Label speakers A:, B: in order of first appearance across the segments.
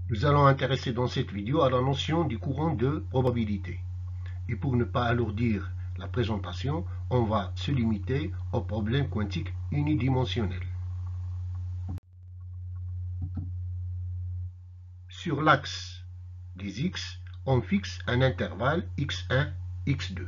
A: Nous allons intéresser dans cette vidéo à la notion du courant de probabilité. Et pour ne pas alourdir la présentation, on va se limiter au problème quantique unidimensionnel. Sur l'axe des x, on fixe un intervalle x1, x2.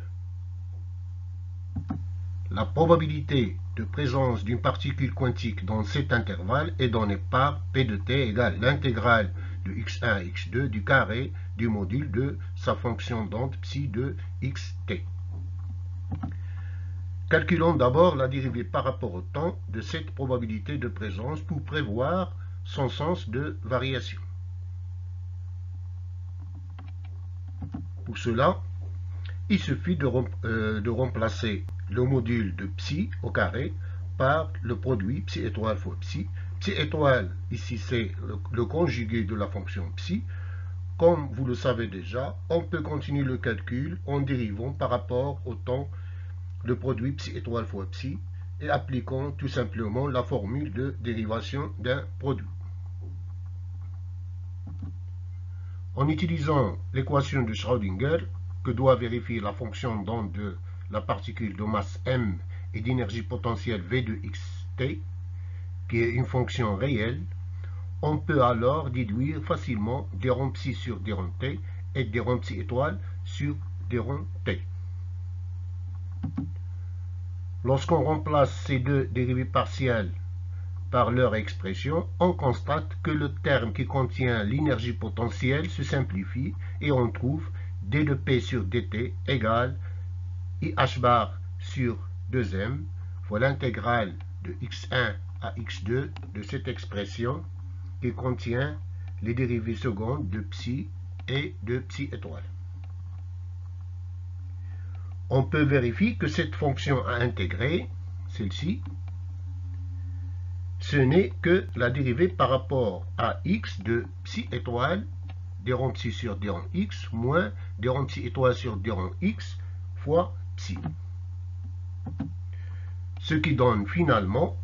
A: La probabilité de présence d'une particule quantique dans cet intervalle est donnée par P de t égale l'intégrale de x1 à x2 du carré du module de sa fonction d'onde psi de xt. Calculons d'abord la dérivée par rapport au temps de cette probabilité de présence pour prévoir son sens de variation. Pour cela, il suffit de remplacer le module de psi au carré par le produit psi étoile fois psi. Psi étoile, ici c'est le conjugué de la fonction psi. Comme vous le savez déjà, on peut continuer le calcul en dérivant par rapport au temps le produit psi étoile fois psi et appliquant tout simplement la formule de dérivation d'un produit. En utilisant l'équation de Schrödinger, que doit vérifier la fonction d'onde de la particule de masse m et d'énergie potentielle v de xt, qui est une fonction réelle, on peut alors déduire facilement d rond psi sur d rond t et d rond psi étoile sur d rond t. Lorsqu'on remplace ces deux dérivées partielles par leur expression, on constate que le terme qui contient l'énergie potentielle se simplifie et on trouve d de p sur dt égale IH bar sur 2m fois l'intégrale de x1 à x2 de cette expression qui contient les dérivées secondes de psi et de psi étoile. On peut vérifier que cette fonction à intégrer, celle-ci, ce n'est que la dérivée par rapport à x de psi étoile d rond psi sur d rond x moins d rond psi étoile sur d rond x fois psi. Ce qui donne finalement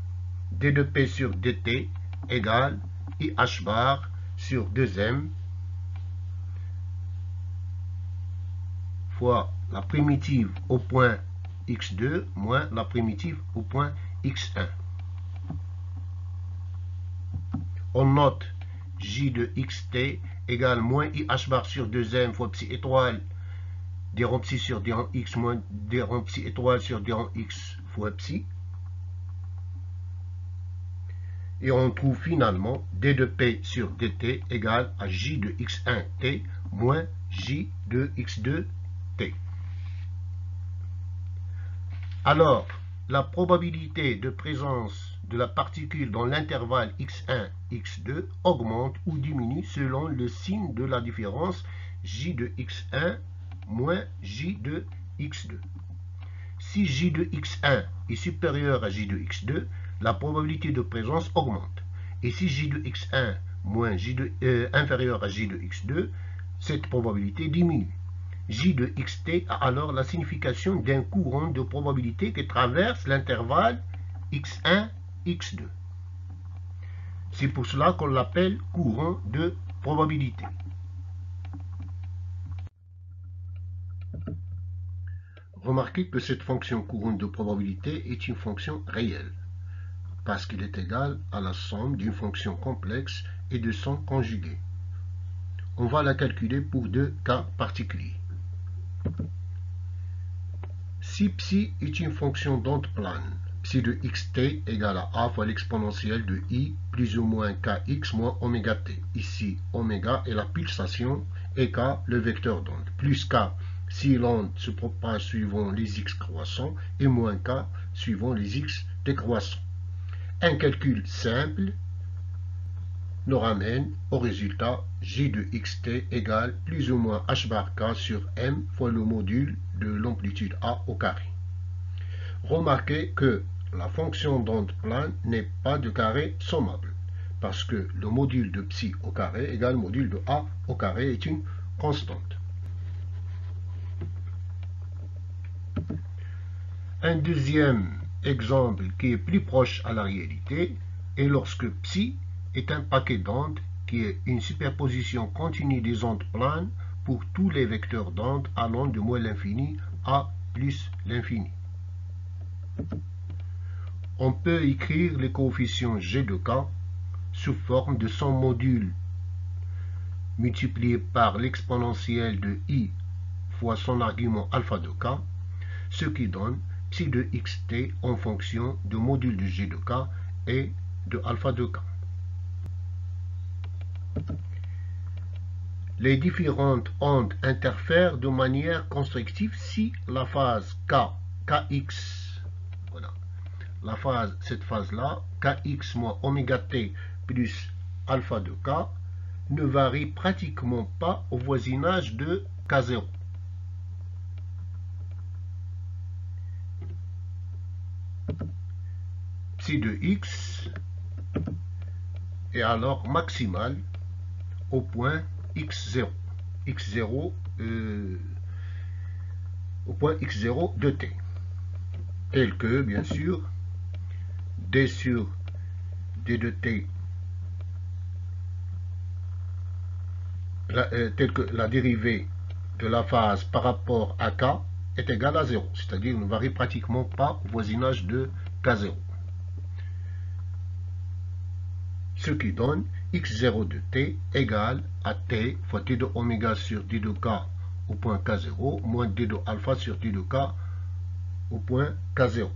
A: d de p sur dt égale IH bar sur 2m fois la primitive au point x2 moins la primitive au point x1. On note j de xt égale moins IH bar sur 2m fois psi étoile d rond psi sur d rond x moins d rond psi étoile sur d rond x fois psi. Et on trouve finalement d de p sur dt égale à j de x1t moins j de x2t. Alors, la probabilité de présence de la particule dans l'intervalle x1, x2 augmente ou diminue selon le signe de la différence j de x1 moins j de x2. Si j de x1 est supérieur à j de x2, la probabilité de présence augmente. Et si j de x1 moins inférieur à j de x2, cette probabilité diminue. J de xt a alors la signification d'un courant de probabilité qui traverse l'intervalle x1, x2. C'est pour cela qu'on l'appelle courant de probabilité. Remarquez que cette fonction courant de probabilité est une fonction réelle, parce qu'elle est égale à la somme d'une fonction complexe et de son conjugué. On va la calculer pour deux cas particuliers. Si psi est une fonction d'onde plane, psi de xt égale à a fois l'exponentielle de i plus ou moins kx moins oméga t. Ici, oméga est la pulsation et k le vecteur d'onde. Plus k si l'onde se propage suivant les x croissants et moins k suivant les x décroissants. Un calcul simple nous ramène au résultat j de xt égale plus ou moins h bar k sur m fois le module de l'amplitude a au carré. Remarquez que la fonction d'onde plane n'est pas de carré sommable, parce que le module de psi au carré égale module de a au carré est une constante. Un deuxième exemple qui est plus proche à la réalité est lorsque psi est un paquet d'ondes qui est une superposition continue des ondes planes pour tous les vecteurs d'onde allant de moins l'infini à plus l'infini. On peut écrire les coefficients g de k sous forme de son module multiplié par l'exponentielle de i fois son argument alpha de k, ce qui donne psi de xt en fonction du module de g de k et de alpha de k. Les différentes ondes interfèrent de manière constructive si la phase kx, voilà, cette phase-là, kx moins oméga t plus alpha de k, ne varie pratiquement pas au voisinage de k0. Psi de x est alors maximal au point x0, au point x0 de t, tel que, bien sûr, d sur d de t, tel que la dérivée de la phase par rapport à k est égale à 0, c'est-à-dire ne varie pratiquement pas au voisinage de k0. Ce qui donne x0 de t égale à t fois d de oméga sur d de k au point k0 moins d de alpha sur d de k au point k0.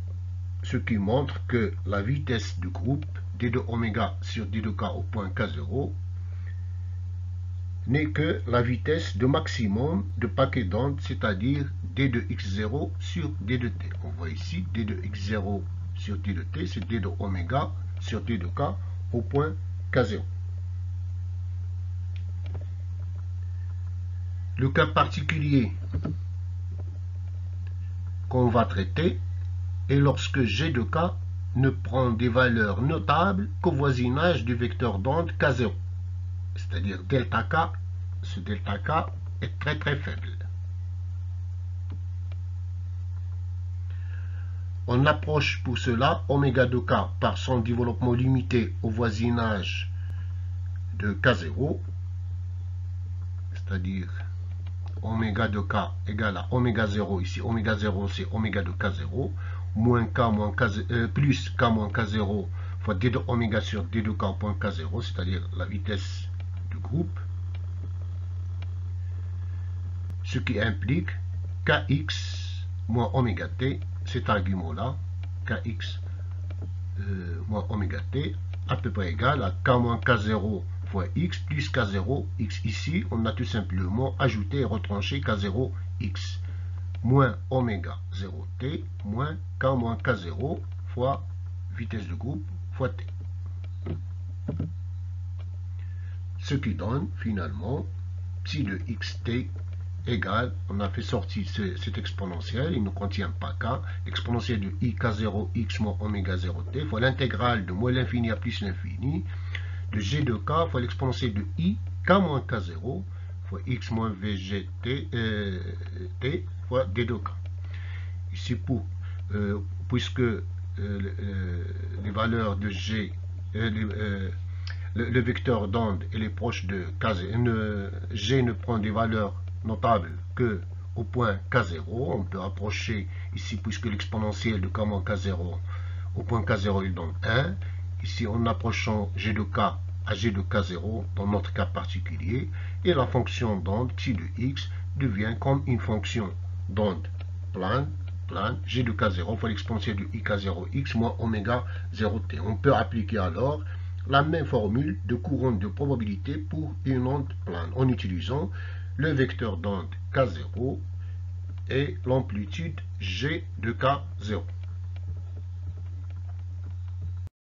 A: Ce qui montre que la vitesse du groupe d de oméga sur d de k au point k0 n'est que la vitesse de maximum de paquet d'ondes, c'est-à-dire d de x0 sur d de t. On voit ici d de x0 sur d de t, c'est d de oméga sur d de k au point k0. Le cas particulier qu'on va traiter est lorsque g de k ne prend des valeurs notables qu'au voisinage du vecteur d'onde k0, c'est-à-dire delta k, ce delta k est très très faible. On approche pour cela oméga de k par son développement limité au voisinage de k0, c'est-à-dire oméga de k égale à oméga 0, ici oméga 0 c'est oméga de k0, moins k moins plus k moins k0 fois d de oméga sur d de k au point k0, c'est-à-dire la vitesse du groupe, ce qui implique kx moins oméga t, cet argument-là, kx moins oméga t, à peu près égal à k moins k0 fois x plus k0 x. Ici, on a tout simplement ajouté et retranché k0 x moins oméga 0 t moins k moins k0 fois vitesse de groupe fois t. Ce qui donne finalement psi de xt égale, on a fait sortir cet exponentiel, il ne contient pas k, l'exponentiel de i k0 x moins oméga 0 t fois l'intégrale de moins l'infini à plus l'infini de g de k fois l'exponentiel de i k moins k0 fois x moins vg t, t fois d de k. Ici, puisque les valeurs de g, le vecteur d'onde est proche de k0, g ne prend des valeurs notables que au point k0, on peut approcher ici, puisque l'exponentiel de k moins k0 au point k0 il donne 1. Ici, en approchant g de k à g de k0, dans notre cas particulier, et la fonction d'onde psi de x devient comme une fonction d'onde plane, g de k0 fois l'exponentiel de i k0 x moins oméga 0 t. On peut appliquer alors la même formule de courante de probabilité pour une onde plane en utilisant le vecteur d'onde k0 et l'amplitude g de k0.